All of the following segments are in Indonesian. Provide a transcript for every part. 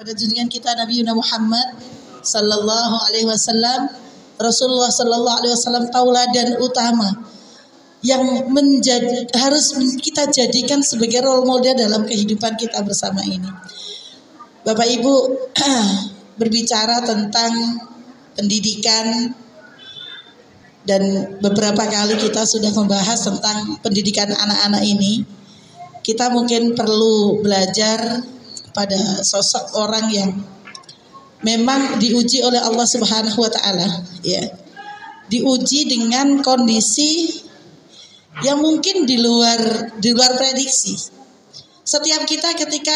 Pada junjungan kita Nabi Muhammad sallallahu alaihi wasallam, Rasulullah sallallahu alaihi wasallam tauladan utama yang harus kita jadikan sebagai role model dalam kehidupan kita bersama ini. Bapak Ibu, berbicara tentang pendidikan, dan beberapa kali kita sudah membahas tentang pendidikan anak-anak ini. Kita mungkin perlu belajar pada sosok orang yang memang diuji oleh Allah Subhanahu wa taala, ya. Diuji dengan kondisi yang mungkin di luar prediksi. Setiap kita ketika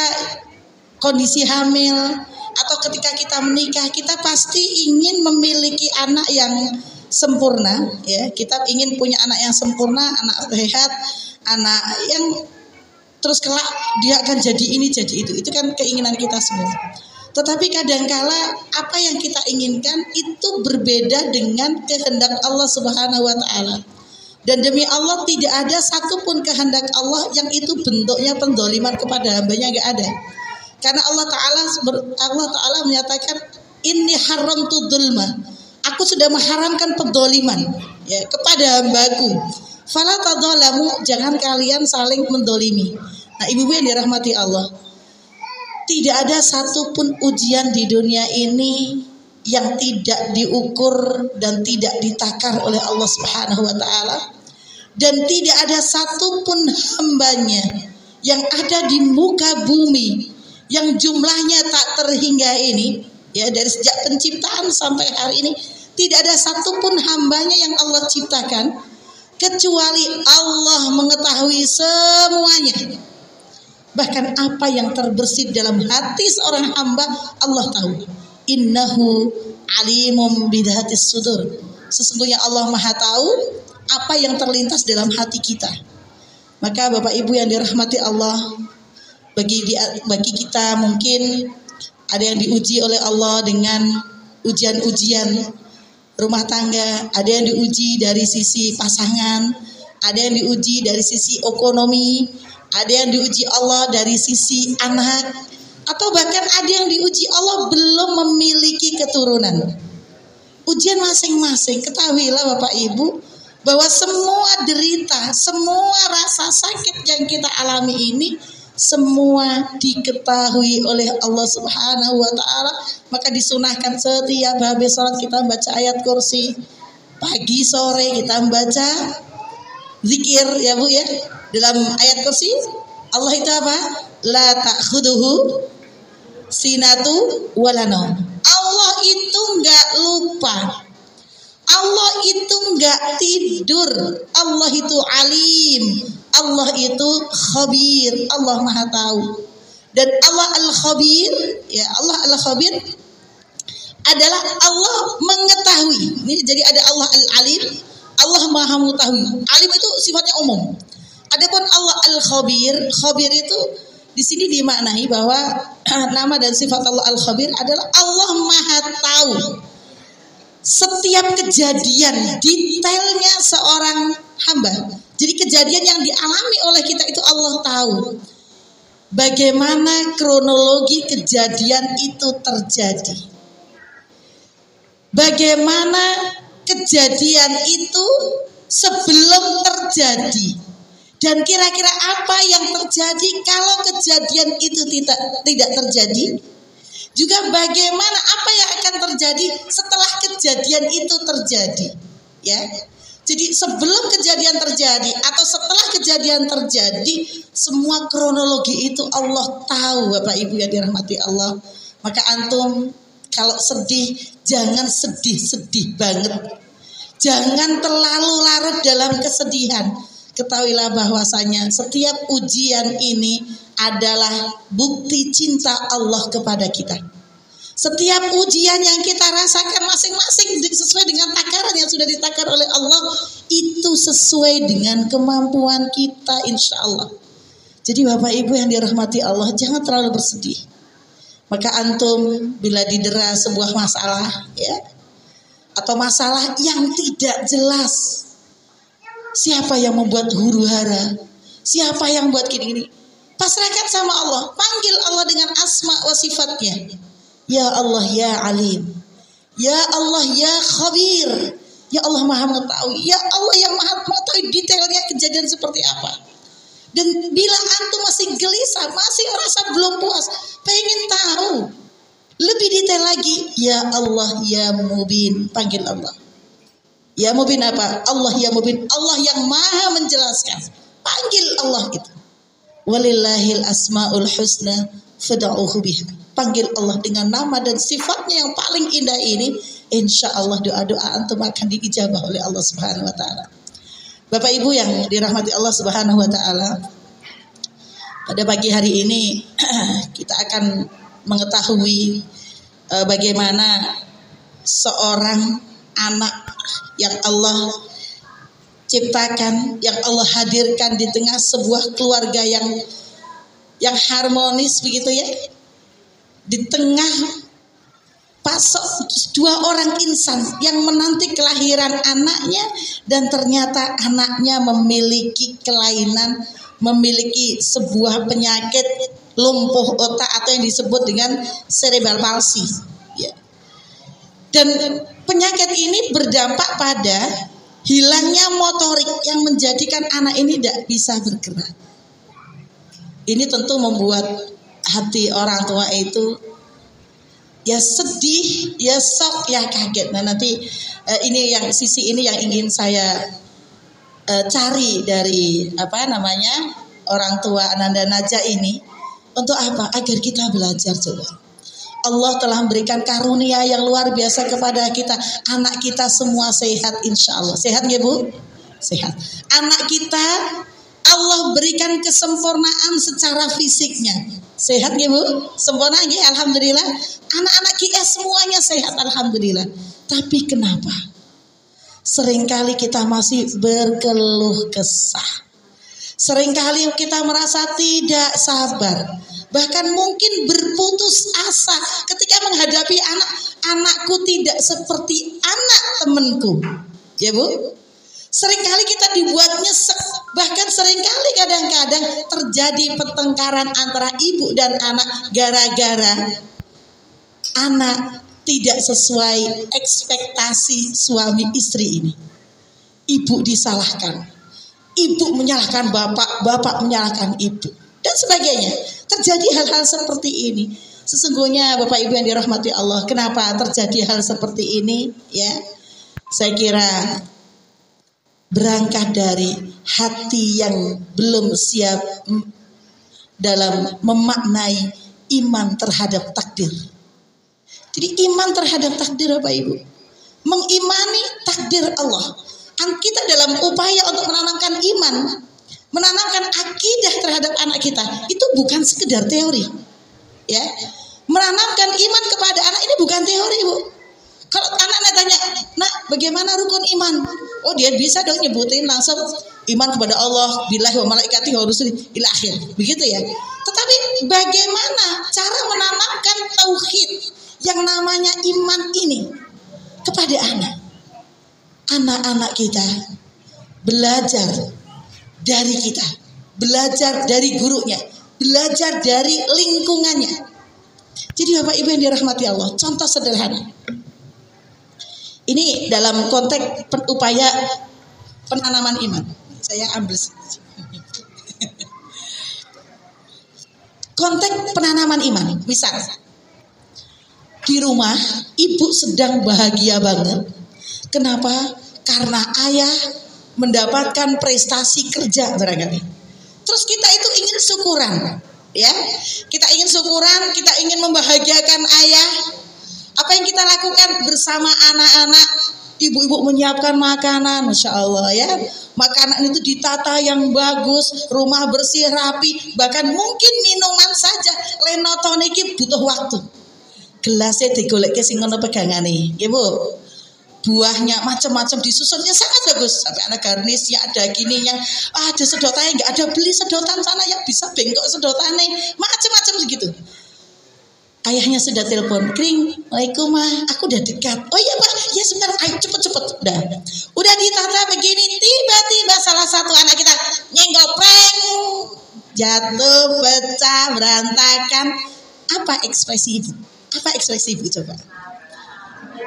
kondisi hamil atau ketika kita menikah, kita pasti ingin memiliki anak yang sempurna, ya. Kita ingin punya anak yang sempurna, anak sehat, anak yang terus kelak dia akan jadi ini jadi itu kan keinginan kita semua. Tetapi kadangkala apa yang kita inginkan itu berbeda dengan kehendak Allah Subhanahu wa taala. Dan demi Allah tidak ada satupun kehendak Allah yang itu bentuknya pendoliman kepada hambanya, enggak ada. Karena Allah Ta'ala menyatakan inni haramtu dzulma. Aku sudah mengharamkan pendoliman, ya, kepada hambaku. Fala tadzalamu, jangan kalian saling mendolimi. Nah, ibu-ibu yang dirahmati Allah, tidak ada satupun ujian di dunia ini yang tidak diukur dan tidak ditakar oleh Allah Subhanahu wa taala. Dan tidak ada satupun hambanya yang ada di muka bumi yang jumlahnya tak terhingga ini, ya, dari sejak penciptaan sampai hari ini, tidak ada satupun hambanya yang Allah ciptakan kecuali Allah mengetahui semuanya. Bahkan apa yang terbersit dalam hati seorang hamba Allah tahu. Innahu alimum bidhatis sudur. Sesungguhnya Allah Maha tahu apa yang terlintas dalam hati kita. Maka Bapak Ibu yang dirahmati Allah, bagi kita mungkin ada yang diuji oleh Allah dengan ujian-ujian rumah tangga, ada yang diuji dari sisi pasangan, ada yang diuji dari sisi ekonomi, ada yang diuji Allah dari sisi anak, atau bahkan ada yang diuji Allah belum memiliki keturunan. Ujian masing-masing. Ketahuilah Bapak Ibu bahwa semua derita, semua rasa sakit yang kita alami ini semua diketahui oleh Allah Subhanahu wa taala. Maka disunahkan setiap habis salat kita baca ayat kursi. Pagi sore kita membaca zikir, ya Bu, ya. Dalam ayat kursi Allah itu apa? La ta'khuduhu sinatu wala naum. Allah itu enggak lupa. Allah itu enggak tidur. Allah itu alim. Allah itu khabir. Allah Maha tahu. Dan Allah al-khabir, ya, Allah al-khabir adalah Allah mengetahui. Ini jadi ada Allah al-alim, Allah Maha mengetahui. Alim itu sifatnya umum. Adapun Allah al-khabir, khabir itu di sini dimaknai bahwa nama dan sifat Allah al-khabir adalah Allah Maha tahu setiap kejadian, detailnya seorang hamba. Jadi kejadian yang dialami oleh kita itu Allah tahu. Bagaimana kronologi kejadian itu terjadi? Bagaimana kejadian itu sebelum terjadi? Dan kira-kira apa yang terjadi kalau kejadian itu tidak terjadi? Juga bagaimana apa yang akan terjadi setelah kejadian itu terjadi? Ya. Jadi sebelum kejadian terjadi atau setelah kejadian terjadi, semua kronologi itu Allah tahu, Bapak Ibu yang dirahmati Allah. Maka antum kalau sedih, jangan sedih-sedih banget. Jangan terlalu larut dalam kesedihan. Ketahuilah bahwasanya setiap ujian ini adalah bukti cinta Allah kepada kita. Setiap ujian yang kita rasakan masing-masing sesuai dengan takaran yang sudah ditakar oleh Allah, itu sesuai dengan kemampuan kita, insya Allah. Jadi Bapak Ibu yang dirahmati Allah, jangan terlalu bersedih. Maka antum bila didera sebuah masalah, ya, atau masalah yang tidak jelas, siapa yang membuat huru hara, siapa yang buat gini-gini, Pasrahkan sama Allah. Panggil Allah dengan asma wa sifatnya. Ya Allah ya Alim. Ya Allah ya Khabir. Ya Allah Maha mengetahui. Ya Allah yang Maha mengetahui detailnya kejadian seperti apa. Dan bila antum masih gelisah, masih merasa belum puas, pengen tahu lebih detail lagi, ya Allah ya Mubin, panggil Allah. Ya Mubin apa? Allah ya Mubin, Allah yang Maha menjelaskan. Panggil Allah itu. Walillahil asmaul husna fad'uhu biha. Panggil Allah dengan nama dan sifatnya yang paling indah ini, insya Allah doa-doa antum akan diijabah oleh Allah Subhanahu wa taala. Bapak Ibu yang dirahmati Allah Subhanahu wa taala, pada pagi hari ini kita akan mengetahui bagaimana seorang anak yang Allah ciptakan, yang Allah hadirkan di tengah sebuah keluarga yang harmonis begitu ya. Di tengah pasok dua orang insan yang menanti kelahiran anaknya, dan ternyata anaknya memiliki kelainan, memiliki sebuah penyakit lumpuh otak atau yang disebut dengan cerebral palsy ya. Dan penyakit ini berdampak pada hilangnya motorik yang menjadikan anak ini tidak bisa bergerak. Ini tentu membuat hati orang tua itu ya sedih, ya shock, ya kaget. Nah nanti ini yang sisi ini yang ingin saya cari dari orang tua Ananda Najah ini. Untuk apa? Agar kita belajar coba. Allah telah memberikan karunia yang luar biasa kepada kita. Anak kita semua sehat insya Allah. Sehat ya Bu? Sehat. Anak kita Allah berikan kesempurnaan secara fisiknya. Sehat ya Bu? Sempurna ya, alhamdulillah. Anak-anak kita semuanya sehat alhamdulillah. Tapi kenapa seringkali kita masih berkeluh kesah? Seringkali kita merasa tidak sabar, bahkan mungkin berputus asa ketika menghadapi anakku tidak seperti anak temanku. Ya Bu? Seringkali kita dibuat nyesek, bahkan seringkali kadang-kadang terjadi pertengkaran antara ibu dan anak gara-gara anak tidak sesuai ekspektasi suami istri ini. Ibu disalahkan, ibu menyalahkan bapak, bapak menyalahkan ibu, dan sebagainya. Terjadi hal-hal seperti ini. Sesungguhnya Bapak Ibu yang dirahmati Allah, kenapa terjadi hal seperti ini? Ya, saya kira berangkat dari hati yang belum siap dalam memaknai iman terhadap takdir. Jadi iman terhadap takdir Bapak Ibu, mengimani takdir Allah. Kita dalam upaya untuk menanamkan iman, menanamkan akidah terhadap anak kita, itu bukan sekedar teori. Ya, menanamkan iman kepada anak ini bukan teori Bu. Kalau anak tanya, nak bagaimana rukun iman? Oh dia bisa dong nyebutin langsung iman kepada Allah, billahi wa malaikatihi wa rusulihi ila akhir. Begitu ya. Tetapi bagaimana cara menanamkan tauhid yang namanya iman ini kepada anak? Anak-anak kita belajar dari kita, belajar dari gurunya, belajar dari lingkungannya. Jadi Bapak Ibu yang dirahmati Allah, contoh sederhana. Ini dalam konteks upaya penanaman iman. Saya ambil konteks penanaman iman. Misal di rumah ibu sedang bahagia banget. Kenapa? Karena ayah mendapatkan prestasi kerja barangkali. Terus kita itu ingin syukuran, ya. Kita ingin syukuran, kita ingin membahagiakan ayah. Apa yang kita lakukan bersama anak-anak? Ibu-ibu menyiapkan makanan, masya Allah ya. Makanan itu ditata yang bagus, rumah bersih rapi, bahkan mungkin minuman saja lenotone iki butuh waktu. Gelasnya digolek sing ngono pegangane, ya Bu. Buahnya macam-macam disusunnya sangat bagus, sampai ada garnisnya, ada gininya, ada sedotannya, nggak ada beli sedotan sana yang bisa bengkok sedotannya, macam-macam segitu. Ayahnya sudah telepon, Kring, Waalaikumsalam mah, aku udah dekat. Oh iya Pak, ya sebentar, ayo cepet-cepet. Udah ditata begini, tiba-tiba salah satu anak kita nyenggol, preng, jatuh, pecah, berantakan. Apa ekspresi ibu? Apa ekspresi ibu coba?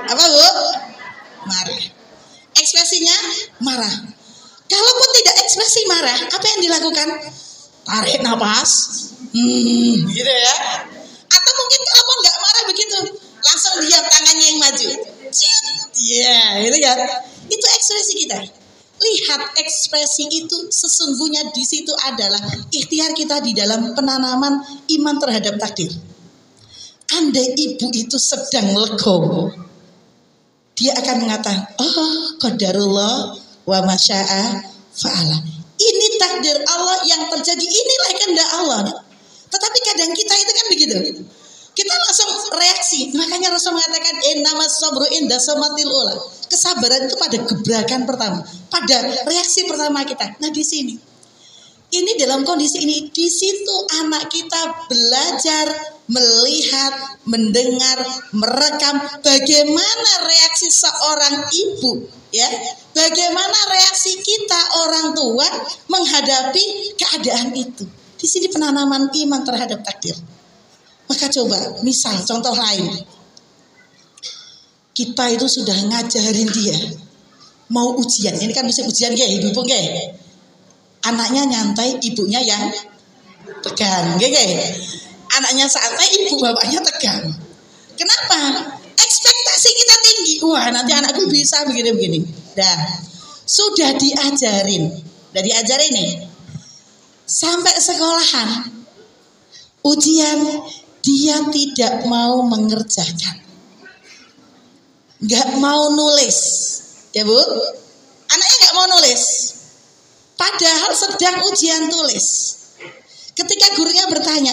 Apa bu? Marah. Ekspresinya marah. Kalaupun tidak ekspresi marah, apa yang dilakukan? Tarik nafas, gitu ya. Atau mungkin kalaupun nggak marah begitu, langsung diam, tangannya yang maju. Iya, gitu kan? Itu ekspresi kita. Lihat ekspresi itu sesungguhnya di situ adalah ikhtiar kita di dalam penanaman iman terhadap takdir. Andai ibu itu sedang legowo, dia akan mengatakan, oh qadarullah wa masya'a fa'ala. Ini takdir Allah yang terjadi, inilah kehendak Allah. Tetapi kadang kita itu kan begitu. Kita langsung reaksi. Makanya Rasul mengatakan innamas sabru inda samatil ula. Kesabaran itu pada gebrakan pertama, pada reaksi pertama kita. Nah di sini, ini dalam kondisi ini, di situ anak kita belajar melihat, mendengar, merekam bagaimana reaksi seorang ibu, ya, bagaimana reaksi kita orang tua menghadapi keadaan itu. Di sini penanaman iman terhadap takdir. Maka coba, misal contoh lain, kita itu sudah ngajarin dia mau ujian. Ini kan musim ujian ya, ibu-ibu ya. Anaknya nyantai, ibunya yang tegang, anaknya santai, ibu bapaknya tegang. Kenapa? Ekspektasi kita tinggi. Wah, nanti anakku bisa begini-begini. Dah, sudah diajarin, nih. Sampai sekolahan, ujian dia tidak mau mengerjakan, nggak mau nulis, ya bu. Anaknya nggak mau nulis. Padahal sedang ujian tulis. Ketika gurunya bertanya,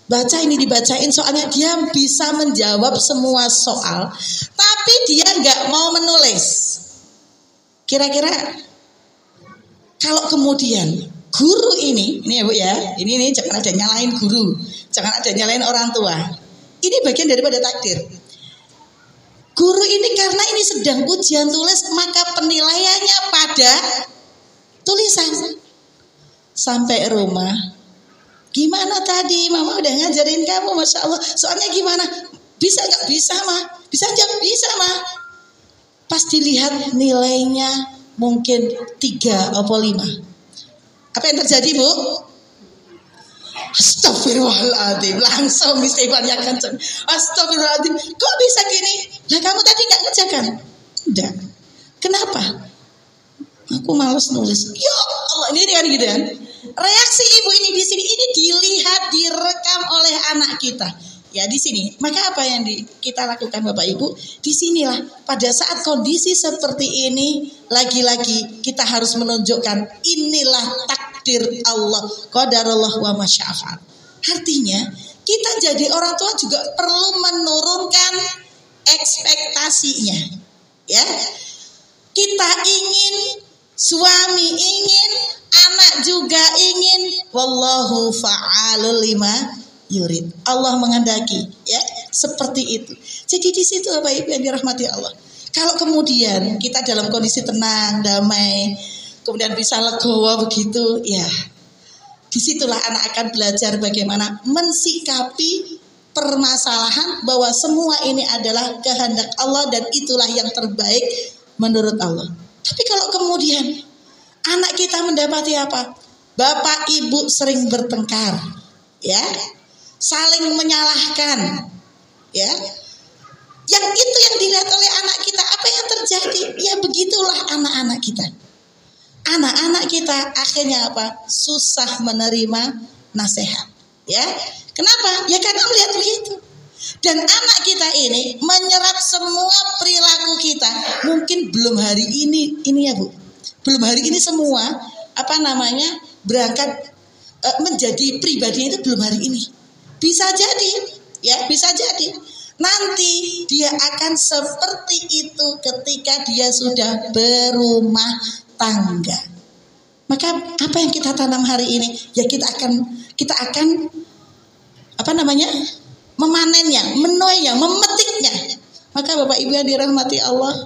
baca ini dibacain soalnya, dia bisa menjawab semua soal, tapi dia nggak mau menulis. Kira-kira kalau kemudian guru ini ya bu ya, ini jangan ada nyalain guru, jangan ada nyalain orang tua. Ini bagian daripada takdir. Guru ini karena ini sedang ujian tulis, maka penilaiannya pada tulisan. Sampai rumah, gimana tadi mama udah ngajarin kamu, masya Allah, soalnya gimana, bisa nggak? Bisa mah, bisa aja, bisa mah. Pas dilihat nilainya mungkin 3 atau 5, apa yang terjadi bu? Astagfirullahaladzim, langsung istighfarnya kenceng. Astagfirullahaladzim, kok bisa gini? Lah kamu tadi nggak ngerjakan? Enggak. Kenapa? Aku malas nulis. Ya Allah, ini kan gitu kan. Reaksi ibu ini di sini, ini dilihat, direkam oleh anak kita. Ya di sini. Maka apa yang kita lakukan Bapak Ibu? Disinilah pada saat kondisi seperti ini, lagi-lagi kita harus menunjukkan inilah takdir Allah. Qadarullah wa masya'afal. Artinya kita jadi orang tua juga perlu menurunkan ekspektasinya. Ya, kita ingin, suami ingin, anak juga ingin. Wallahu fa'alul lima yurid. Allah menghendaki, ya, seperti itu. Jadi di situ Bapak Ibu yang dirahmati Allah. Kalau kemudian kita dalam kondisi tenang, damai, kemudian bisa legowo begitu, ya, disitulah anak akan belajar bagaimana mensikapi permasalahan bahwa semua ini adalah kehendak Allah dan itulah yang terbaik menurut Allah. Tapi kalau kemudian anak kita mendapati apa? Bapak ibu sering bertengkar, ya, saling menyalahkan, ya, yang itu yang dilihat oleh anak kita. Apa yang terjadi? Ya begitulah anak-anak kita. Anak-anak kita akhirnya apa? Susah menerima nasihat, ya. Kenapa? Ya karena melihat begitu. Dan anak kita ini menyerap semua perilaku kita. Mungkin belum hari ini ya bu, belum hari ini semua berangkat menjadi pribadinya itu belum hari ini. Bisa jadi, ya, bisa jadi nanti dia akan seperti itu ketika dia sudah berumah tangga. Maka apa yang kita tanam hari ini, ya kita akan memanennya, menuainya, memetiknya. Maka Bapak Ibu yang dirahmati Allah,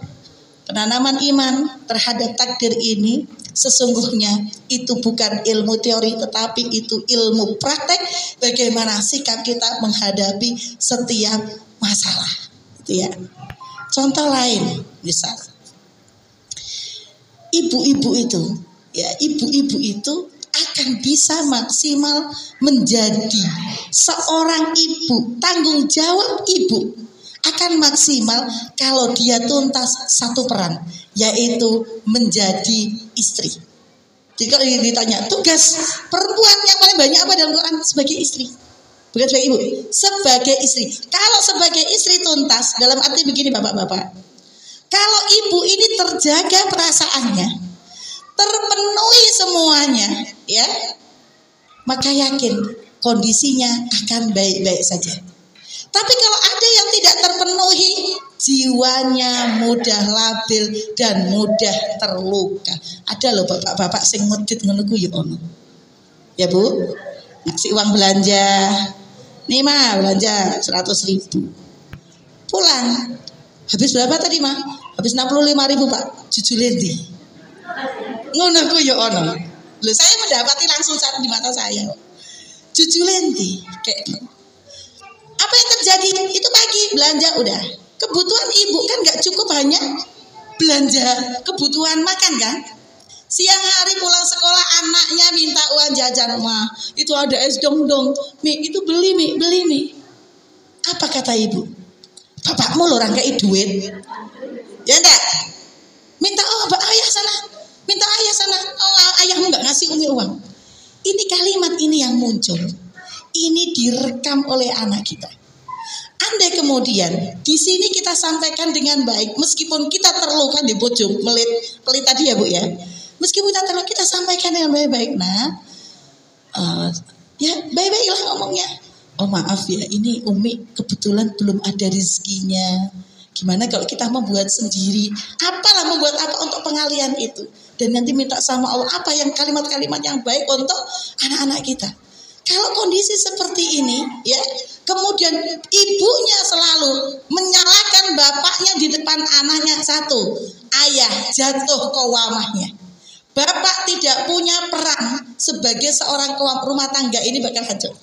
Penanaman iman terhadap takdir ini sesungguhnya itu bukan ilmu teori, tetapi itu ilmu praktek. Bagaimana sikap kita menghadapi setiap masalah, gitu ya. Contoh lain, misal ibu-ibu itu akan bisa maksimal menjadi seorang ibu, tanggung jawab ibu akan maksimal kalau dia tuntas satu peran, yaitu menjadi istri. Jadi kalau ditanya tugas perempuan yang paling banyak apa dalam Quran, sebagai istri, bukan sebagai ibu, sebagai istri. Kalau sebagai istri tuntas dalam arti begini bapak-bapak, kalau ibu ini terjaga perasaannya, terpenuhi semuanya, ya, maka yakin kondisinya akan baik-baik saja. Tapi kalau ada yang tidak terpenuhi, jiwanya mudah labil dan mudah terluka. Ada loh bapak-bapak sing medit ngono ku ya ono. Ya Bu, ngasih uang belanja. Nih mah belanja 100.000. Pulang. Habis berapa tadi mah? Habis 65.000 Pak. Jujule ndi? Ngono ku ya ono. Loh saya mendapati langsung saat di mata saya. Jujule ndi? Kayak apa yang terjadi? Itu pagi belanja udah. Kebutuhan ibu kan gak cukup hanya belanja kebutuhan makan kan? Siang hari pulang sekolah anaknya minta uang jajan, mah itu ada es dong-dong, Mi itu beli Mi. Apa kata ibu? Bapakmu lo orang kayak duit, ya enggak? Minta ayah sana, minta ayah sana. Oh ayahmu nggak ngasih Umi uang. Ini kalimat ini yang muncul. Ini direkam oleh anak kita. Andai kemudian di sini kita sampaikan dengan baik, meskipun kita terluka di bojong pelit tadi ya Bu ya, meskipun kita terluka kita sampaikan dengan baik-baik. Nah, ya baik-baiklah ngomongnya. Oh maaf ya, ini Umi kebetulan belum ada rezekinya. Gimana kalau kita membuat sendiri? Apalah membuat apa untuk pengalian itu? Dan nanti minta sama Allah apa yang kalimat-kalimat yang baik untuk anak-anak kita. Kalau kondisi seperti ini, ya, kemudian ibunya selalu menyalahkan bapaknya di depan anaknya, satu, ayah jatuh qawamahnya. Bapak tidak punya peran sebagai seorang qawam, rumah tangga ini bakal hancur.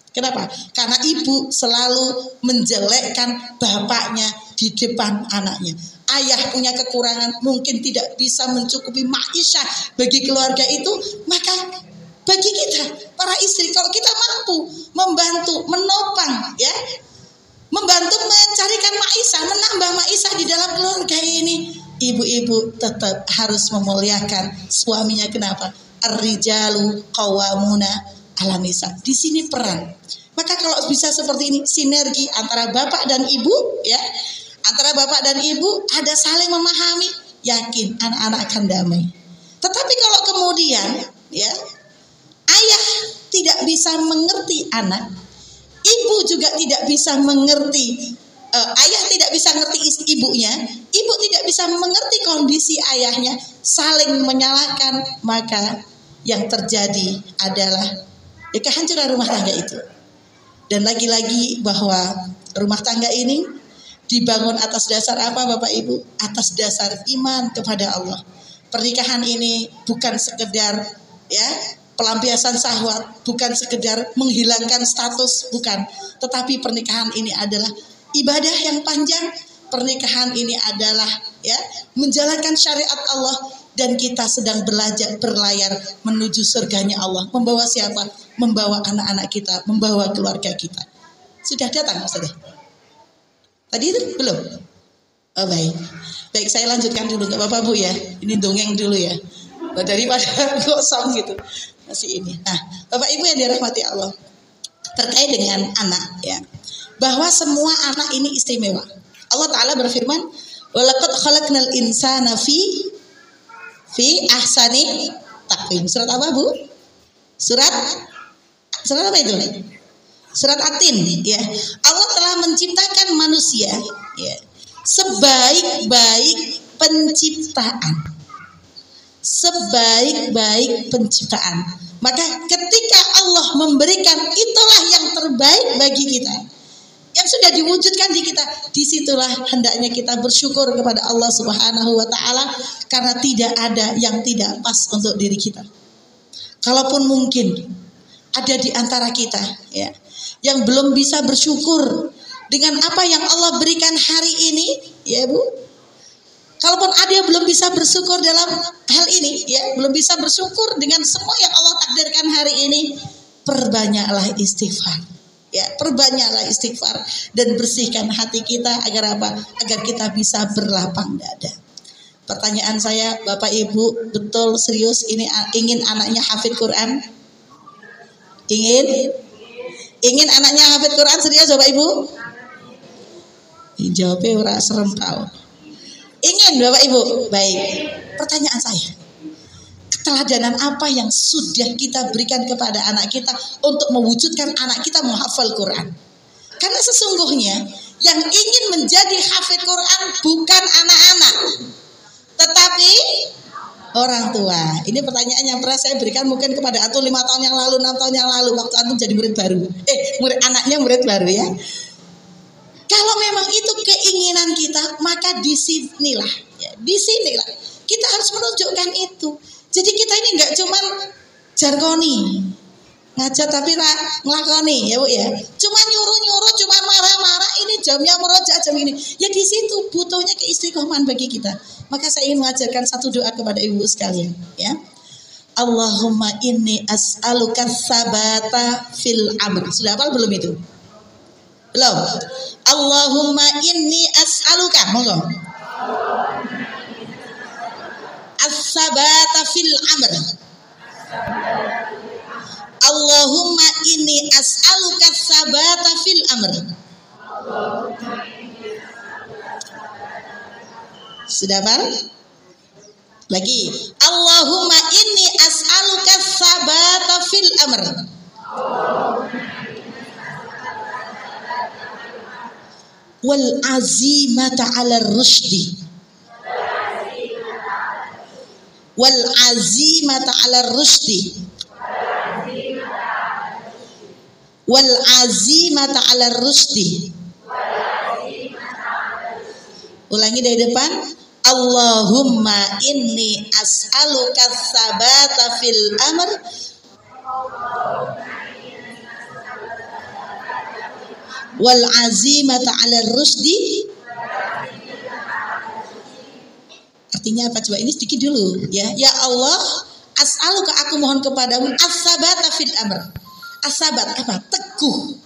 Kenapa? Karena ibu selalu menjelekkan bapaknya di depan anaknya. Ayah punya kekurangan, mungkin tidak bisa mencukupi maisha bagi keluarga itu, maka bagi kita para istri, kalau kita mampu membantu, menopang, ya, membantu mencarikan maisha, menambah maisha di dalam keluarga ini, ibu-ibu tetap harus memuliakan suaminya. Kenapa? Ar-rijalu qawwamuna 'alan nisa. Di sini peran. Maka kalau bisa seperti ini, sinergi antara bapak dan ibu, ya, antara bapak dan ibu ada saling memahami, yakin anak-anak akan damai. Tetapi kalau kemudian, ya, ayah tidak bisa mengerti anak, ibu juga tidak bisa mengerti, ayah tidak bisa mengerti ibunya, ibu tidak bisa mengerti kondisi ayahnya, saling menyalahkan, maka yang terjadi adalah ya kehancuran rumah tangga itu. Dan lagi-lagi bahwa rumah tangga ini dibangun atas dasar apa Bapak Ibu? Atas dasar iman kepada Allah. Pernikahan ini bukan sekedar, ya, pelampiasan syahwat, bukan sekedar menghilangkan status, bukan. Tetapi pernikahan ini adalah ibadah yang panjang. Pernikahan ini adalah, ya, menjalankan syariat Allah, dan kita sedang berlayar menuju surganya Allah. Membawa siapa? Membawa anak-anak kita, membawa keluarga kita. Sudah datang Mas Ade? Tadi itu belum? Oh baik. Baik, saya lanjutkan dulu, nggak apa-apa Bu ya. Ini dongeng dulu ya. Daripada gosong gitu. Masih ini. Nah, Bapak Ibu yang dirahmati Allah, terkait dengan anak, ya, bahwa semua anak ini istimewa. Allah Ta'ala berfirman, walaqad khalaqnal insana fi ahsani taqwim. Surat apa Bu? Surat apa itu? Surat At-Tin, ya. Allah telah menciptakan manusia, ya, sebaik-baik penciptaan. Sebaik-baik penciptaan. Maka ketika Allah memberikan itulah yang terbaik bagi kita, yang sudah diwujudkan di kita. Disitulah hendaknya kita bersyukur kepada Allah Subhanahu wa Ta'ala, karena tidak ada yang tidak pas untuk diri kita. Kalaupun mungkin ada di antara kita ya yang belum bisa bersyukur dengan apa yang Allah berikan hari ini, ya Bu. Kalaupun ada yang belum bisa bersyukur dalam hal ini, ya, belum bisa bersyukur dengan semua yang Allah takdirkan hari ini, perbanyaklah istighfar. Ya, perbanyaklah istighfar dan bersihkan hati kita agar apa? Agar kita bisa berlapang dada. Pertanyaan saya, Bapak Ibu, betul serius ini ingin anaknya hafid Quran? Ingin anaknya hafid Quran serius Bapak Ibu? Jawabnya ora serem tau. Ingin Bapak Ibu? Baik. Pertanyaan saya, keteladanan apa yang sudah kita berikan kepada anak kita untuk mewujudkan anak kita menghafal Quran? Karena sesungguhnya yang ingin menjadi hafid Quran bukan anak-anak, tetapi orang tua. Ini pertanyaan yang pernah saya berikan mungkin kepada antum 5 tahun yang lalu, 6 tahun yang lalu, waktu antum jadi murid baru. Murid baru ya. Kalau memang itu keinginan kita, maka disinilah kita harus menunjukkan itu. Jadi kita ini nggak cuman jargoni ngajar tapi ngelakoni ya Bu ya. Cuma nyuruh, cuma marah-marah, ini jamnya merojaah jam ini. Ya di situ butuhnya keistiqomahan bagi kita. Maka saya ingin mengajarkan satu doa kepada ibu sekalian ya. Allahumma inni as'aluka tsabata fil amr. Sudah hafal belum itu? Belum. Allahumma inni as'aluka, monggo. As-sabata fil amr. Allahumma inni as'aluka as-sabata fil amr. Sudah hafal? Lagi. Allahumma inni as'aluka as-sabata fil amr. Wal azimata 'ala rusdi. Wal azimata 'ala rusdi. Wal azimata 'ala rusdi. Ulangi dari depan. Allahumma inni as'aluka tsabata fil amr. Wal azimata 'ala rusdi. Artinya apa coba? Ini sedikit dulu ya. Ya Allah, as'aluka, aku mohon kepadamu as-sabata fil amr. As-sabat apa? Teguh.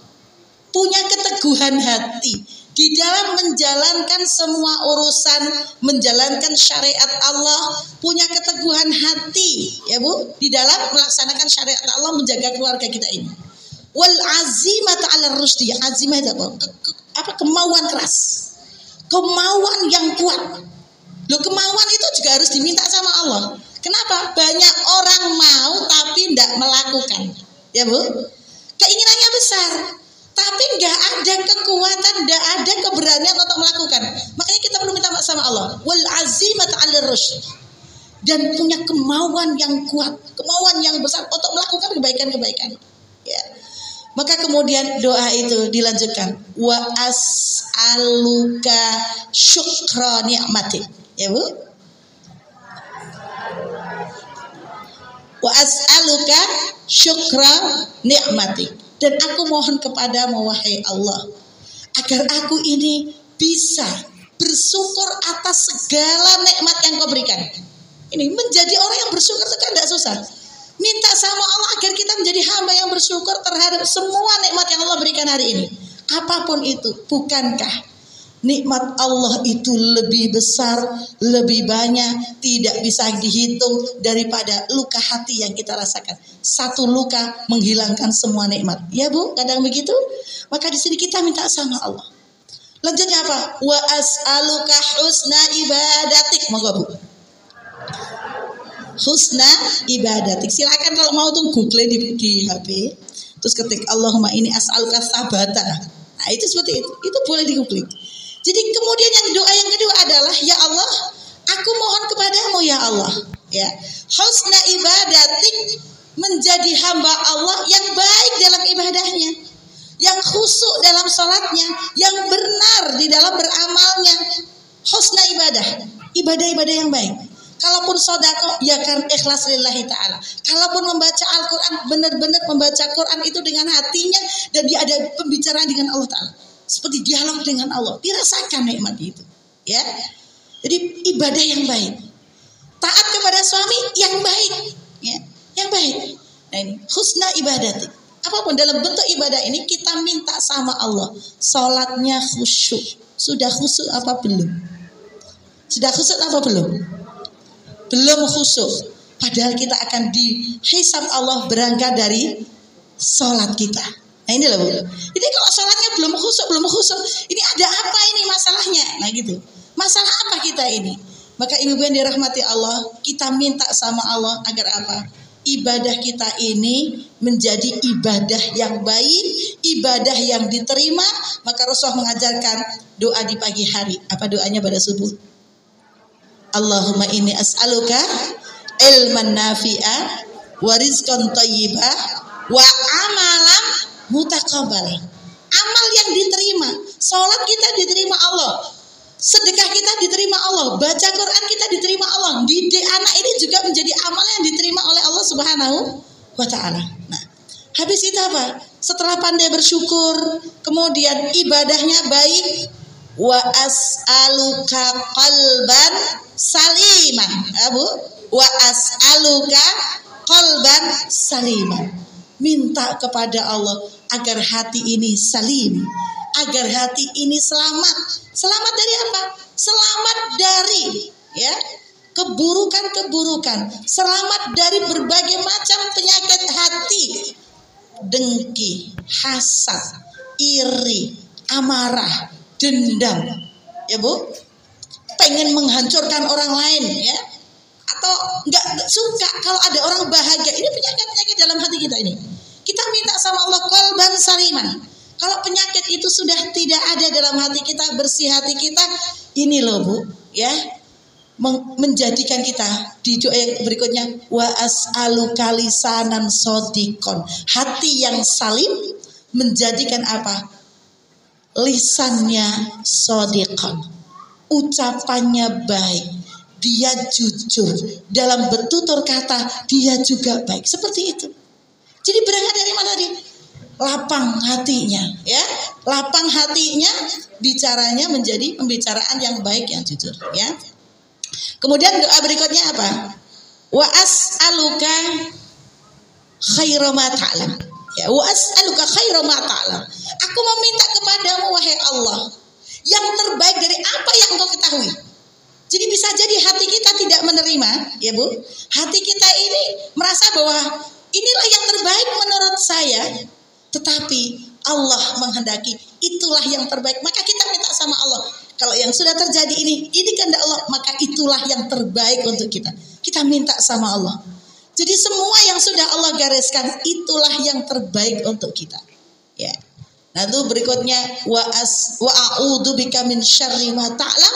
Punya keteguhan hati di dalam menjalankan semua urusan, menjalankan syariat Allah, punya keteguhan hati ya Bu, di dalam melaksanakan syariat Allah, menjaga keluarga kita ini. Wal azimata 'ala rusdi. Azimah itu apa? Kemauan keras. Kemauan yang kuat. Loh, kemauan itu juga harus diminta sama Allah. Kenapa? Banyak orang mau tapi tidak melakukan. Ya Bu? Keinginannya besar, tapi nggak ada kekuatan, nggak ada keberanian untuk melakukan. Makanya kita perlu minta sama Allah. Wal azimata 'ala rusdi. Dan punya kemauan yang kuat, kemauan yang besar untuk melakukan kebaikan-kebaikan. Ya. Maka kemudian doa itu dilanjutkan, wa as'aluka syukra ni'matik. Ya Bu? Wa as'aluka syukra ni'matik. Dan aku mohon kepadamu wahai Allah, agar aku ini bisa bersyukur atas segala nikmat yang kau berikan. Ini menjadi orang yang bersyukur itu kan tidak susah. Minta sama Allah agar kita menjadi hamba yang bersyukur terhadap semua nikmat yang Allah berikan hari ini. Apapun itu, bukankah nikmat Allah itu lebih besar, lebih banyak, tidak bisa dihitung daripada luka hati yang kita rasakan. Satu luka menghilangkan semua nikmat. Ya Bu, kadang begitu. Maka di sini kita minta sama Allah. Lanjutnya apa? Wa as'aluka husna ibadatik. Moga Bu. Husna ibadatik. Silakan kalau mau tuh google di HP. Terus ketik Allahumma ini as'aluka sabata. Nah itu seperti itu. Itu boleh di google. Jadi kemudian yang doa yang kedua adalah, ya Allah, aku mohon kepadamu ya Allah. Ya, husna ibadatik, menjadi hamba Allah yang baik dalam ibadahnya. yang khusyuk dalam sholatnya, yang benar di dalam beramalnya. Husna ibadah yang baik. Kalaupun sodako, ya kan ikhlas lillahi ta'ala. Kalaupun membaca Al-Quran, benar-benar membaca Quran itu dengan hatinya, dan dia ada pembicaraan dengan Allah ta'ala. Seperti dialog dengan Allah, dirasakan nikmat itu. Ya, jadi ibadah yang baik. Taat kepada suami yang baik. Ya, yang baik. Nah ini, husna ibadati. Apapun dalam bentuk ibadah ini, kita minta sama Allah. Sholatnya khusyuk. Sudah khusyuk apa belum? Sudah khusyuk apa belum? Belum khusyuk. Padahal kita akan dihisab Allah berangkat dari sholat kita. Nah ini loh Bu. Jadi kalau sholatnya belum khusyuk. Ini ada apa ini masalahnya? Nah gitu. Masalah apa kita ini? Maka ibu yang dirahmati Allah, kita minta sama Allah agar apa? Ibadah kita ini menjadi ibadah yang baik, ibadah yang diterima. Maka Rasulullah mengajarkan doa di pagi hari. Apa doanya pada subuh? Allahumma inni as'aluka ilman nafi'a wa rizqan thayyibah wa amalan mutaqabbal. Amal yang diterima, salat kita diterima Allah, sedekah kita diterima Allah, baca Quran kita diterima Allah, didik anak ini juga menjadi amal yang diterima oleh Allah Subhanahu wa taala. Nah, habis itu apa? Setelah pandai bersyukur, kemudian ibadahnya baik, wa as'aluka qalban saliman. Abu, wa as'aluka qalban saliman. Minta kepada Allah agar hati ini salim, agar hati ini selamat. Selamat dari apa? Selamat dari keburukan-keburukan. Selamat dari berbagai macam penyakit hati. Dengki, hasad, iri, amarah, dendam. Ya Bu? Pengen menghancurkan orang lain ya. Atau enggak suka kalau ada orang bahagia. Ini penyakit-penyakit dalam hati kita ini. Kita minta sama Allah qalban saliman. Kalau penyakit itu sudah tidak ada dalam hati kita, bersih hati kita, ini loh Bu, ya, menjadikan kita di doa yang berikutnya, wa as'aluka lisanan shadiqon. Hati yang salim menjadikan apa? Lisannya shadiqon. Ucapannya baik. Dia jujur dalam bertutur kata, dia juga baik. Seperti itu. Jadi berangkat dari mana tadi? Lapang hatinya, ya. Lapang hatinya, bicaranya menjadi pembicaraan yang baik, yang jujur, ya. Kemudian doa berikutnya apa? Wa as'aluka khairu ma ta'lam. Ya, wa as'aluka khairu ma ta'lam. Aku meminta kepadamu wahai Allah yang terbaik dari apa yang engkau ketahui. Jadi bisa jadi hati kita tidak menerima, ya Bu. Hati kita ini merasa bahwa inilah yang terbaik menurut saya. Tetapi Allah menghendaki itulah yang terbaik. Maka kita minta sama Allah. Kalau yang sudah terjadi ini kehendak Allah, maka itulah yang terbaik untuk kita. Kita minta sama Allah. Jadi semua yang sudah Allah gariskan, itulah yang terbaik untuk kita. Ya. Nah itu berikutnya wa a'udzubika min syarri ma ta'lam.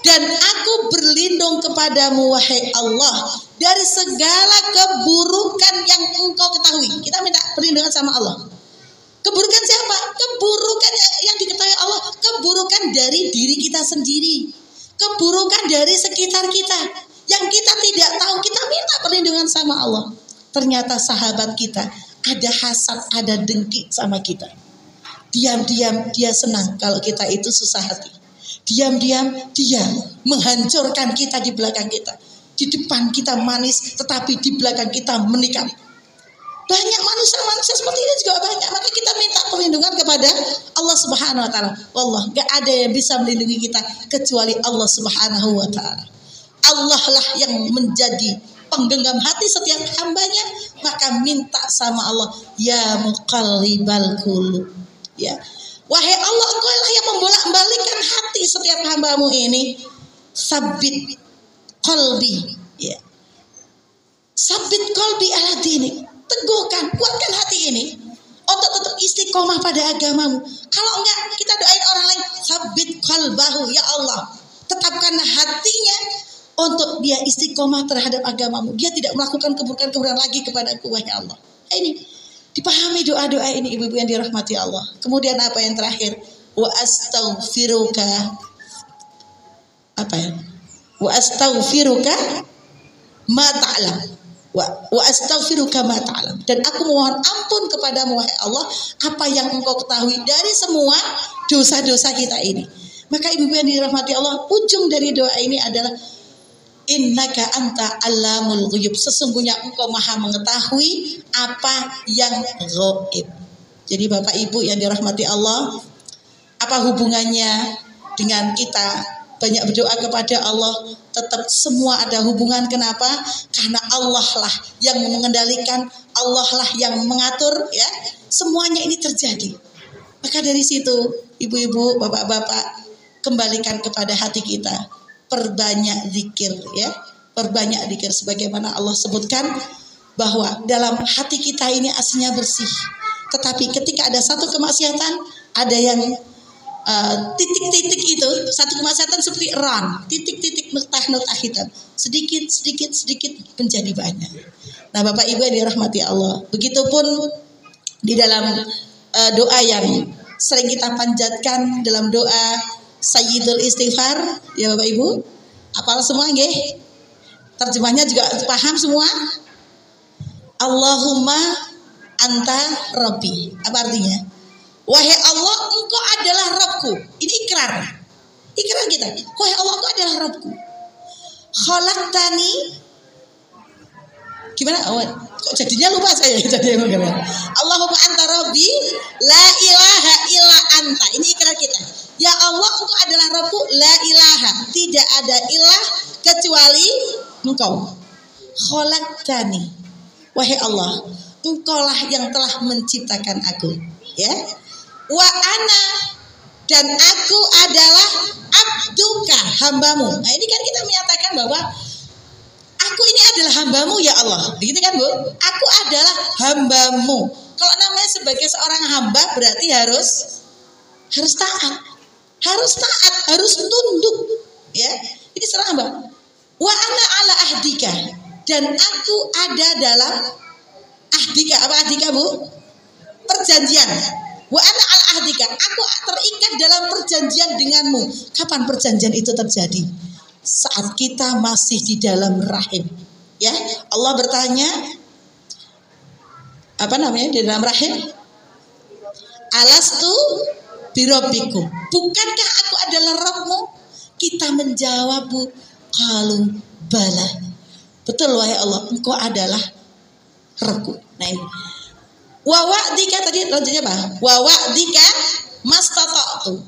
Dan aku berlindung kepadamu wahai Allah dari segala keburukan yang engkau ketahui. Kita minta perlindungan sama Allah. Keburukan siapa? Keburukan yang diketahui Allah. Keburukan dari diri kita sendiri. Keburukan dari sekitar kita. Yang kita tidak tahu, kita minta perlindungan sama Allah. Ternyata sahabat kita ada hasad, ada dengki sama kita. Diam-diam dia senang kalau kita itu susah hati. Diam-diam dia menghancurkan kita di belakang kita. Di depan kita manis, tetapi di belakang kita menikam. Banyak manusia-manusia seperti ini juga banyak. Maka kita minta perlindungan kepada Allah Subhanahu wa taala. Wallah, gak ada yang bisa melindungi kita kecuali Allah Subhanahu wa taala. Allah lah yang menjadi penggenggam hati setiap hambanya. Maka minta sama Allah, ya muqallibal qulub. Ya. Wahai Allah, Engkau lah yang membolak-balikkan hati setiap hambamu ini. Sabit qalbi, ya. Sabit qalbi ala dinik. Teguhkan, kuatkan hati ini untuk tetap istiqomah pada agamamu. Kalau enggak, kita doain orang lain, sabit qalbahu, ya Allah. Tetapkanlah hatinya untuk dia istiqomah terhadap agamamu. Dia tidak melakukan keburukan-keburukan lagi kepada aku, wahai Allah. Ini Dipahami doa-doa ini ibu-ibu yang dirahmati Allah. Kemudian apa yang terakhir? Wa astaghfiruka, apa ya? Wa astaghfiruka ma ta'lam. Wa astaghfiruka ma ta'lam. Dan aku mohon ampun kepadamu wahai Allah apa yang engkau ketahui dari semua dosa-dosa kita ini. Maka ibu-ibu yang dirahmati Allah, ujung dari doa ini adalah innaka anta allamul ghuyub. Sesungguhnya engkau maha mengetahui apa yang ghaib. Jadi Bapak Ibu yang dirahmati Allah, apa hubungannya dengan kita banyak berdoa kepada Allah? Tetap semua ada hubungan. Kenapa? Karena Allah lah yang mengendalikan, Allah lah yang mengatur, ya. Semuanya ini terjadi. Maka dari situ ibu-ibu, bapak-bapak, kembalikan kepada hati kita. Perbanyak zikir, ya, perbanyak zikir sebagaimana Allah sebutkan bahwa dalam hati kita ini aslinya bersih, tetapi ketika ada satu kemaksiatan, ada yang titik-titik itu, satu kemaksiatan seperti ran, titik-titik nutah hitam, sedikit menjadi banyak. Nah, Bapak Ibu yang dirahmati Allah, begitupun di dalam doa yang sering kita panjatkan dalam doa Sayyidul Istighfar, ya Bapak Ibu, apal semua nggih? Terjemahnya juga paham semua? Allahumma anta Rabbi. Apa artinya? Wahai Allah, engkau adalah Rabbku. Ini ikrar. Ikrar kita. Wahai Allah, engkau adalah Rabbku. Khalaqtani. Gimana? Oh, kok jadinya lupa saya. Allahumma anta Rabbi, la ilaha illa anta. Ini ikrar kita. Ya Allah, engkau adalah Rabbku, la ilaha, tidak ada ilah kecuali engkau. Khalaqtani, wahai Allah, engkaulah yang telah menciptakan aku, ya. Wa ana, dan aku adalah abduka, hambamu. Nah, ini kan kita menyatakan bahwa aku ini adalah hambamu ya Allah, begitu kan Bu? Aku adalah hambamu. Kalau namanya sebagai seorang hamba berarti harus taat. Harus taat, harus tunduk, ya. Ini serah hamba. Wa ana ala ahdika, dan aku ada dalam ahdika. Apa ahdika Bu? Perjanjian. Wa ana ala ahdika, aku terikat dalam perjanjian denganmu. Kapan perjanjian itu terjadi? Saat kita masih di dalam rahim, ya. Allah bertanya, apa namanya di dalam rahim? Alastu birabbikum, bukankah aku adalah Rabbmu? Kita menjawab, Bu, qalu bala, betul wahai Allah, engkau adalah Rabbku. Nah ini wa wa'dika, tadi lanjutnya apa? Wa wa'dika mastata'tu,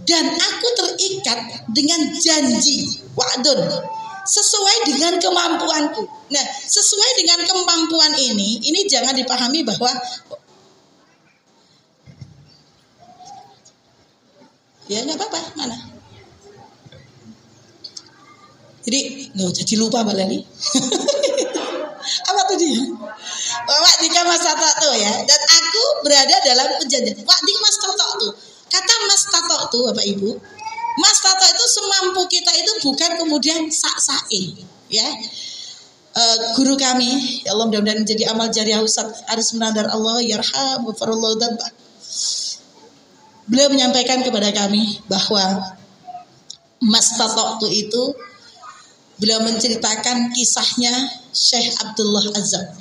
dan aku terikat dengan janji, wa'dun, sesuai dengan kemampuanku. Nah, sesuai dengan kemampuan ini jangan dipahami bahwa ya nggak apa-apa, mana? Jadi nggak jadi lupa Mbak Leli. Apa tadi? Bahwa jika mas tato tuh ya, dan aku berada dalam perjanjian. Wak di mas tato tuh. Kata mas tato tuh Bapak Ibu, mas tato itu semampu kita itu bukan kemudian sak-sae, ya. Guru kami, ya Allah mudah-mudahan menjadi amal jariah Ustaz Aris Menandar, Allah yarham wa farallahu dzamba. Beliau menyampaikan kepada kami bahwa Mastata'tu itu, beliau menceritakan kisahnya Syekh Abdullah Azzam.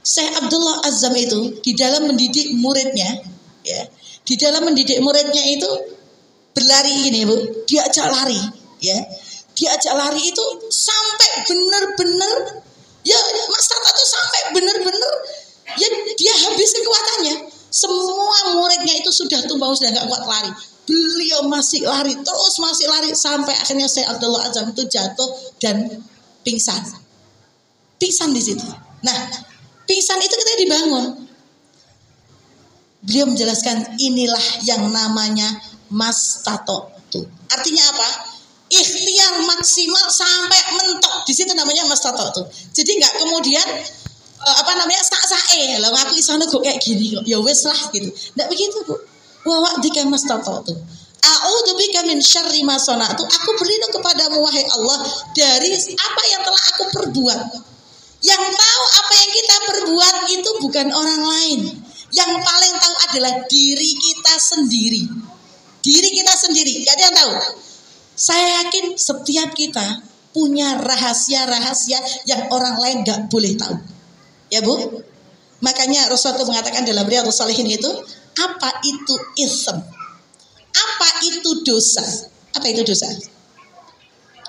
Syekh Abdullah Azzam itu di dalam mendidik muridnya, ya, di dalam mendidik muridnya itu berlari ini Bu, diajak lari, ya, diajak lari itu sampai benar-benar, ya Mastata'tu sampai benar-benar, ya dia habis kekuatannya. Semua muridnya itu sudah tumbang, sudah gak kuat lari. Beliau masih lari, terus masih lari sampai akhirnya Syekh Abdullah Azzam itu jatuh dan pingsan. Pingsan di situ. Nah, pingsan itu kita dibangun. Beliau menjelaskan inilah yang namanya mastata'tu. Artinya apa? Ikhtiar maksimal sampai mentok. Di situ namanya mastata'tu. Jadi nggak kemudian sak-sae lah aku isane kok kayak gini kok. Ya wes lah gitu. Enggak begitu, Bu. Wa wa'dika mastata'tu. A'udzu bika min syarri ma sana'tu. Aku berlindung kepadamu wahai Allah dari apa yang telah aku perbuat. Yang tahu apa yang kita perbuat itu bukan orang lain. Yang paling tahu adalah diri kita sendiri. Diri kita sendiri, gak ada yang tahu. Saya yakin setiap kita punya rahasia-rahasia yang orang lain gak boleh tahu. Ya Bu? Makanya Rasulullah mengatakan dalam Riyadhus Shalihin itu, apa itu ism? Apa itu dosa? Apa itu dosa?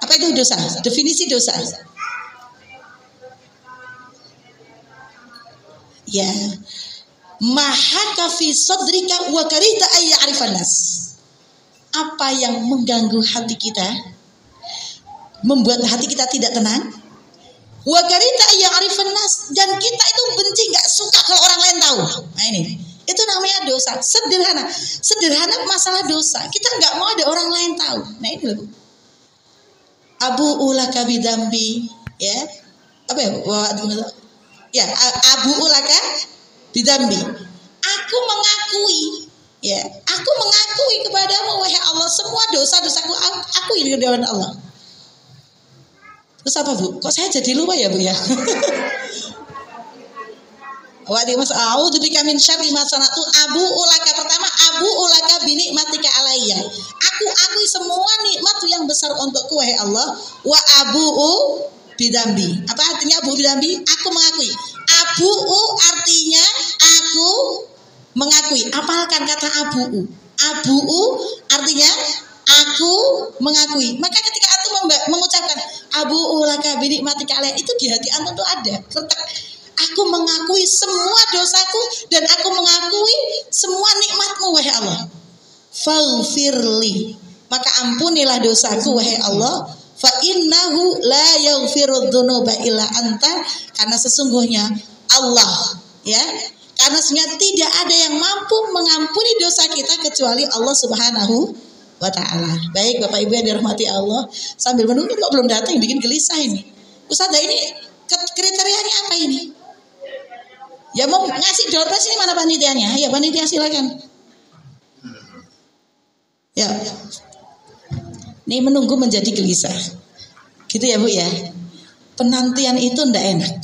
Apa itu dosa? Definisi dosa. Ya, mahaka fi sadrika wa karita ayya arifanas. Apa yang mengganggu hati kita, membuat hati kita tidak tenang. Wa karita ayya arifanas, dan kita itu benci, nggak suka kalau orang lain tahu. Nah ini, itu namanya dosa. Sederhana masalah dosa. Kita nggak mau ada orang lain tahu. Nah ini loh. Abu ulaka bidambi, ya apa ya? Ya, abu ulaka bidambi. Aku mengakui, ya, aku mengakui kepadamu wahai Allah semua dosa-dosaku, aku ini di hadapan Allah. Terus apa Bu? Kok saya jadi lupa ya Bu ya? Wa'adi mas a'udzubika min syarri ma sanatu. Abu ulaka, pertama abu ulaka bi nikmatika alayya. Aku akui semua nikmat yang besar untukku wahai Allah. Wa abu'u bidambi. Apa artinya abu bidambi? Aku mengakui. Abu'u artinya aku mengakui. Apalkan kata abu'u. Abu'u artinya aku mengakui. Maka ketika antum mengucapkan abu'u laka bi nikmatika alayya, itu di hati antum tuh ada tertak. Aku mengakui semua dosaku dan aku mengakui semua nikmatmu wahai Allah. Faghfirli, maka ampunilah dosaku wahai Allah. Fa innahu la yaghfirudz dzunuba illa anta, karena sesungguhnya Allah, ya, karena sesungguhnya tidak ada yang mampu mengampuni dosa kita kecuali Allah Subhanahu wa taala. Baik Bapak Ibu yang dirahmati Allah, sambil menunggu kok belum datang, yang bikin gelisah ini. Ustazah, ini kriterianya apa ini? Ya mau ngasih door prize ini mana panitianya? Ya panitia silakan. Ya. Ini menunggu menjadi gelisah. Gitu ya Bu ya. Penantian itu ndak enak.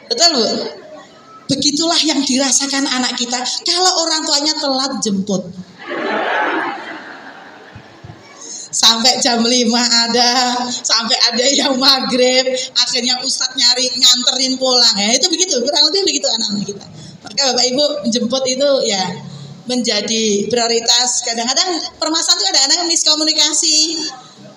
Betul Bu? Begitulah yang dirasakan anak kita kalau orang tuanya telat jemput. Sampai jam 5 ada, sampai ada yang maghrib, akhirnya Ustadz nganterin pulang. Ya itu begitu, kurang lebih begitu anak-anak kita. Maka Bapak Ibu menjemput itu ya menjadi prioritas. Kadang-kadang permasalahan itu kadang-kadang miskomunikasi.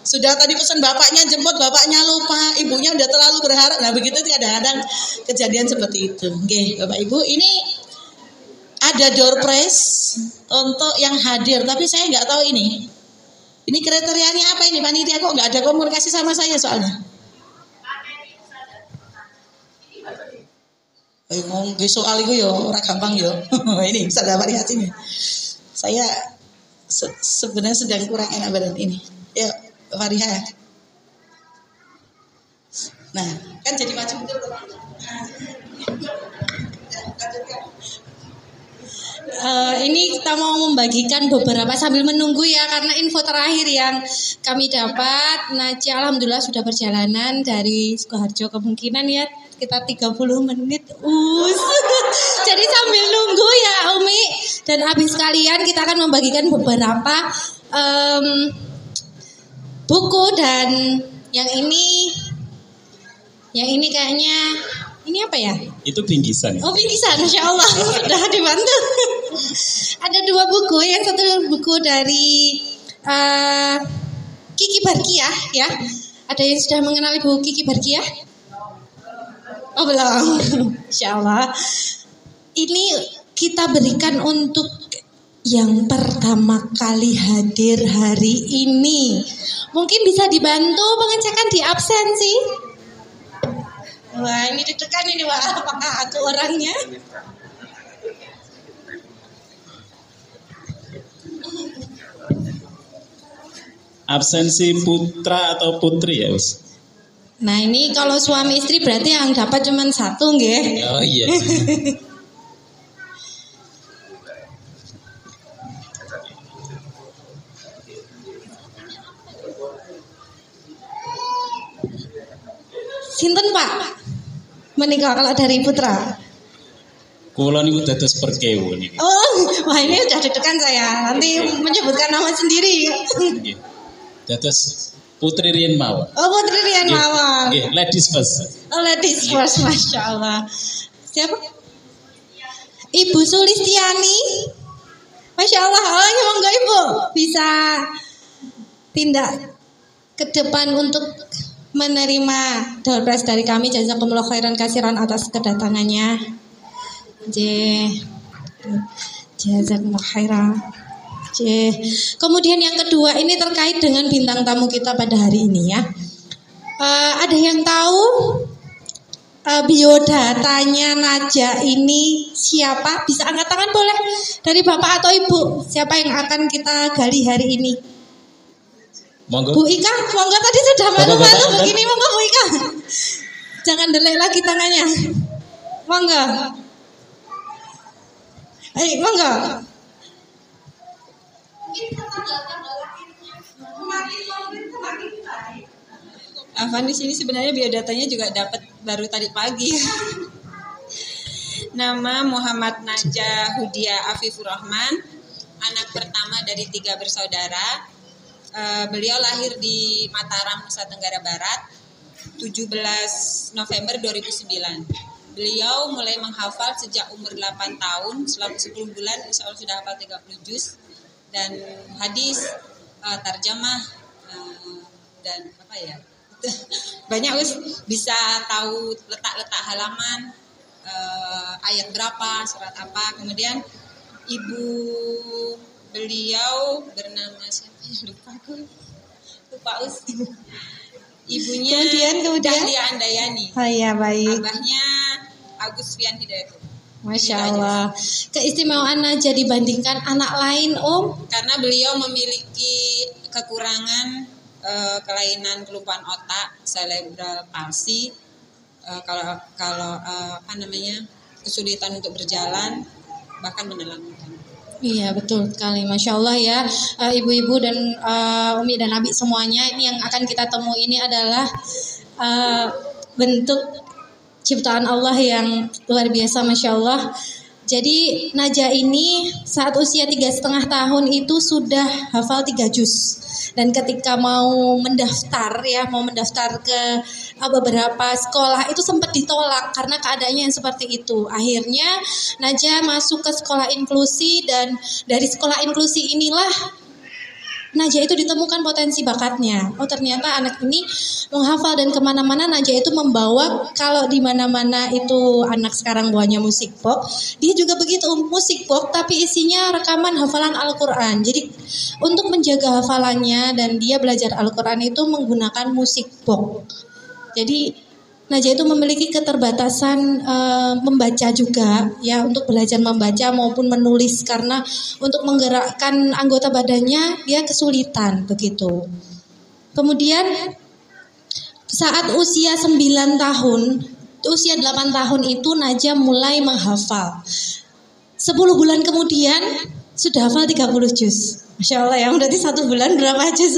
Sudah tadi pesan bapaknya jemput, bapaknya lupa, ibunya udah terlalu berharap. Nah begitu kadang-kadang kejadian seperti itu. Oke, Bapak Ibu, ini ada door prize untuk yang hadir, tapi saya nggak tahu ini. Ini kriterianya apa ini panitia, kok nggak ada komunikasi sama saya soalnya? Ngomong soal itu yo, orang gampang yo. Ini bisa dapat lihat ini. Saya sebenarnya sedang kurang enak badan ini. Yuk, Fariha. Nah, kan jadi maju betul. Ini kita mau membagikan beberapa sambil menunggu ya, karena info terakhir yang kami dapat, Naci alhamdulillah sudah perjalanan dari Sukoharjo, kemungkinan ya sekitar 30 menit. Jadi sambil nunggu ya Umi, dan habis kalian kita akan membagikan beberapa buku, dan yang ini kayaknya ini apa ya? Itu bingkisan. Oh bingkisan, Masya Allah sudah dibantu. Ada 2 buku, yang satu buku dari Kiki Barkiah ya. Ada yang sudah mengenal Ibu Kiki Barkiah? Oh belum. Insya Allah. Ini kita berikan untuk yang pertama kali hadir hari ini. Mungkin bisa dibantu pengecekan di absensi. Wah ini deg-degan ini Wak, apakah aku orangnya? Absensi putra atau putri ya Us? Nah ini kalau suami istri berarti yang dapat cuma 1 nggih. Oh iya. Sinten Pak? Menikah kalau dari putra. Kula niku dados perkewo niku. Oh, wah ini udah deg-degan saya. Nanti menyebutkan nama sendiri. Nggih. Dados Putri Rian mawon. Oh, Putri Rian mawon. Nggih, ladies first. Oh, ladies first, Masya Allah. Siapa? Ibu Sulistiani. Masya Allah. Oh, ya monggo Ibu. Bisa tindak ke depan untuk menerima door prize dari kami. Jazakumullah khairan kasiran atas kedatangannya. Jazakumullah khairan. Kemudian yang kedua ini terkait dengan bintang tamu kita pada hari ini ya. Ada yang tahu biodatanya Naja ini siapa? Bisa angkat tangan boleh dari Bapak atau Ibu. Siapa yang akan kita gali hari ini? Monggo. Bu Ika, monggo tadi sudah malu-malu begini, monggo Bu Ika. Jangan delek lagi tangannya. Monggo. Monggo. Afan di sini sebenarnya biodatanya juga dapat baru tadi pagi. Nama Muhammad Naja Hudia Afifur Rahman, anak pertama dari 3 bersaudara. Beliau lahir di Mataram, Nusa Tenggara Barat, 17 November 2009. Beliau mulai menghafal sejak umur 8 tahun, selama 10 bulan insya Allah sudah hafal 30 juz. Dan hadis, tarjamah, dan apa ya, banyak bisa tahu letak-letak halaman, ayat berapa, surat apa. Kemudian ibu beliau bernama siapa ya, lupa ibunya kemudian Dahlia Andayani. Oh iya, baik. Abahnya Agus Fian Hidayat. Masya Allah. Keistimewaan Naja dibandingkan anak lain Om? Karena beliau memiliki kekurangan, kelainan kelumpuhan otak, cerebral palsy, kalau apa namanya, kesulitan untuk berjalan, bahkan menelankan. Iya betul sekali, Masya Allah ya. Ibu-ibu dan Umi dan Abi semuanya, ini yang akan kita temui ini adalah bentuk ciptaan Allah yang luar biasa, Masya Allah. Jadi Naja ini saat usia 3,5 tahun itu sudah hafal 3 juz. Dan ketika mau mendaftar ke beberapa sekolah itu sempat ditolak karena keadaannya yang seperti itu. Akhirnya Naja masuk ke sekolah inklusi, dan dari sekolah inklusi inilah Naja itu ditemukan potensi bakatnya. Oh ternyata anak ini menghafal, dan kemana-mana Naja itu membawa, kalau di mana-mana itu anak sekarang bawanya musik pop, dia juga begitu musik pop tapi isinya rekaman hafalan Al-Quran. Jadi untuk menjaga hafalannya dan dia belajar Al-Quran itu menggunakan musik pop. Jadi Naja itu memiliki keterbatasan membaca juga ya, untuk belajar membaca maupun menulis, karena untuk menggerakkan anggota badannya dia kesulitan begitu. Kemudian saat usia 9 tahun, usia 8 tahun itu Naja mulai menghafal. 10 bulan kemudian sudah hafal 30 juz. Masya Allah ya, berarti 1 bulan berapa juz?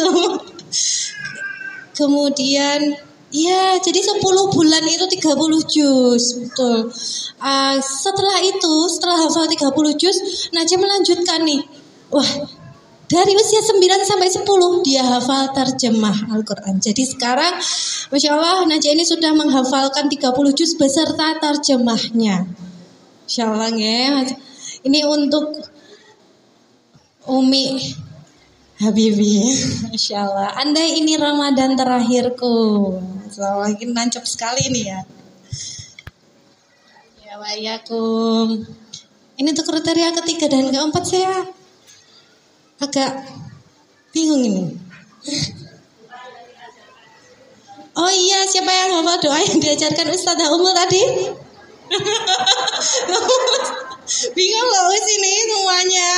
Kemudian ya, jadi 10 bulan itu 30 juz, betul. Setelah hafal 30 juz, Naja melanjutkan nih. Wah, dari usia 9 sampai 10 dia hafal terjemah Al-Quran. Jadi sekarang, Masya Allah, Naja ini sudah menghafalkan 30 juz beserta terjemahnya. Masya Allah ya. Ini untuk Umi Habibi, Masya Allah. Andai ini Ramadan terakhirku. Lagi nancep sekali nih ya. Ya wayakum. Ini untuk kriteria ketiga dan keempat saya agak bingung ini. Oh iya, siapa yang hafal doa yang diajarkan Ustazah Umul tadi? Bingung loh sini semuanya.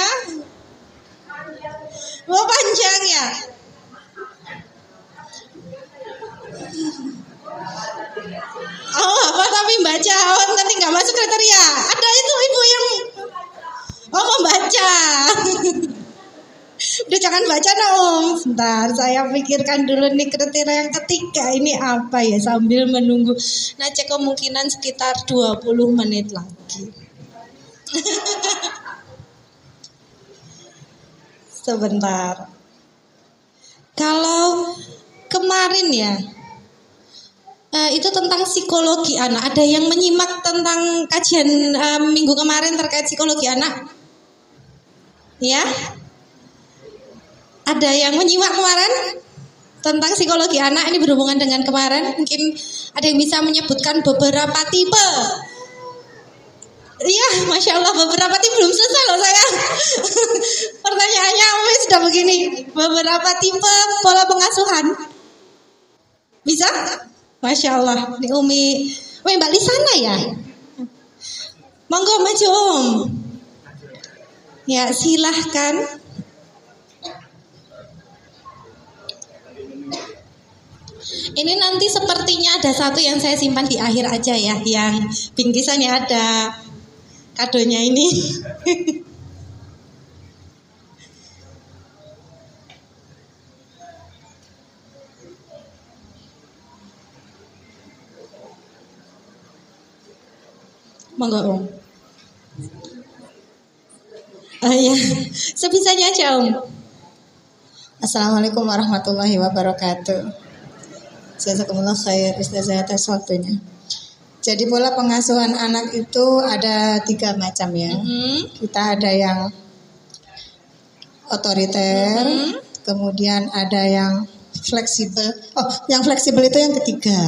Oh panjang ya. Oh apa tapi baca, nanti nggak masuk kriteria. Ada itu ibu yang membaca. Duh, jangan baca dong. Sebentar, saya pikirkan dulu nih kriteria yang ketiga ini apa ya sambil menunggu. Nah, cek kemungkinan sekitar 20 menit lagi. Sebentar. Kalau kemarin ya, itu tentang psikologi anak. Ada yang menyimak tentang kajian minggu kemarin terkait psikologi anak? Ya? Ada yang menyimak kemarin tentang psikologi anak? Ini berhubungan dengan kemarin. Mungkin ada yang bisa menyebutkan beberapa tipe. Iya, Masya Allah, beberapa tipe belum selesai loh saya. Pertanyaannya sudah begini. Beberapa tipe pola pengasuhan. Bisa? Masya Allah. Ini Umi Mbak Lisana ya? Monggo maju Om. Ya, silahkan. Ini nanti sepertinya ada satu yang saya simpan di akhir aja ya. Yang bingkisannya ada kadonya ini. Monggo Om. Ya, sebisanya aja Om. Assalamualaikum warahmatullahi wabarakatuh. Jazakumullah khair Ustazah atas waktunya. Jadi pola pengasuhan anak itu ada 3 macam ya. Kita ada yang otoriter, kemudian ada yang fleksibel. Oh, yang fleksibel itu yang ketiga.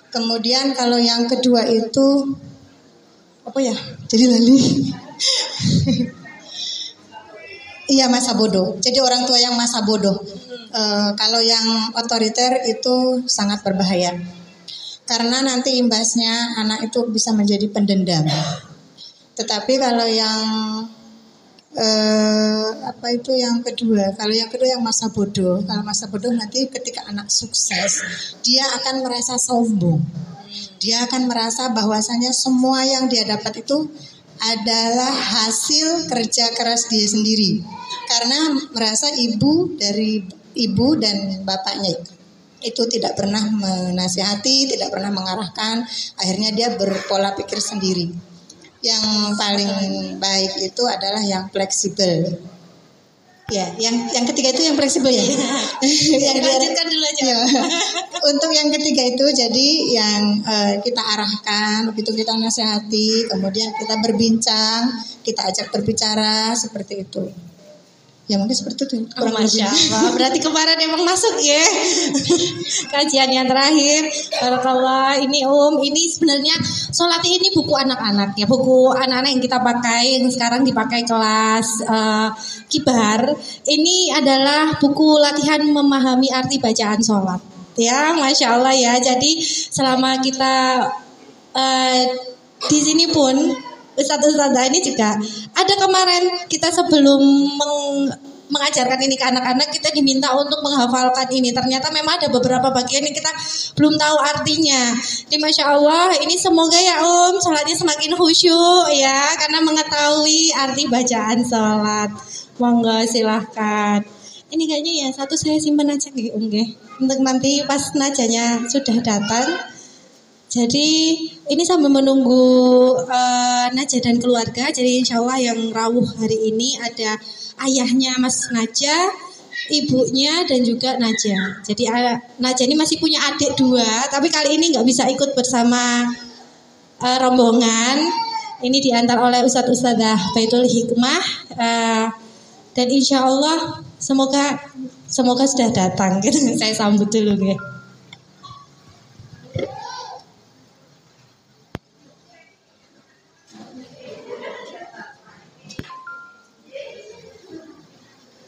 Kemudian kalau yang kedua itu apa ya? Jadi lali. Iya, masa bodoh. Jadi orang tua yang masa bodoh. Kalau yang otoriter itu sangat berbahaya. Karena nanti imbasnya anak itu bisa menjadi pendendam. Tetapi kalau yang yang kedua, kalau yang kedua yang masa bodoh. Kalau masa bodoh nanti ketika anak sukses, dia akan merasa sombong. Dia akan merasa bahwasanya semua yang dia dapat itu adalah hasil kerja keras dia sendiri. Karena merasa ibu dan bapaknya itu tidak pernah menasihati, tidak pernah mengarahkan, akhirnya dia berpola pikir sendiri. Yang paling baik itu adalah yang fleksibel. Ya, yang ketiga itu yang fleksibel ya. Yang Lanjutkan dulu aja. Ya. Untuk yang ketiga itu jadi yang kita arahkan, begitu kita nasihati, kemudian kita berbincang, kita ajak berbicara seperti itu. Ya mungkin seperti itu. Masya Allah. Berarti kemarin emang masuk ya kajian yang terakhir. Barakallah. Ini Om, ini sebenarnya sholat ini buku anak-anak ya, buku anak-anak yang kita pakai, yang sekarang dipakai kelas kibar. Ini adalah buku latihan memahami arti bacaan sholat. Ya, Masya Allah ya. Jadi selama kita di sini pun Ustadz-ustadzah ini juga ada kemarin kita sebelum mengajarkan ini ke anak-anak, kita diminta untuk menghafalkan ini. Ternyata memang ada beberapa bagian yang kita belum tahu artinya. Jadi Masya Allah, ini semoga ya Om sholatnya semakin khusyuk ya, karena mengetahui arti bacaan sholat. Monggo silahkan. Ini kayaknya ya satu saya simpan aja nih Om ya, untuk nanti pas najanya sudah datang. Jadi ini sambil menunggu Najah dan keluarga. Jadi insya Allah yang rawuh hari ini ada ayahnya Mas Najah, ibunya dan juga Najah. Jadi Najah ini masih punya adik 2, tapi kali ini nggak bisa ikut bersama rombongan. Ini diantar oleh Ustadz-ustadzah Baitul Hikmah. Dan insya Allah semoga sudah datang. Saya sambut dulu ya.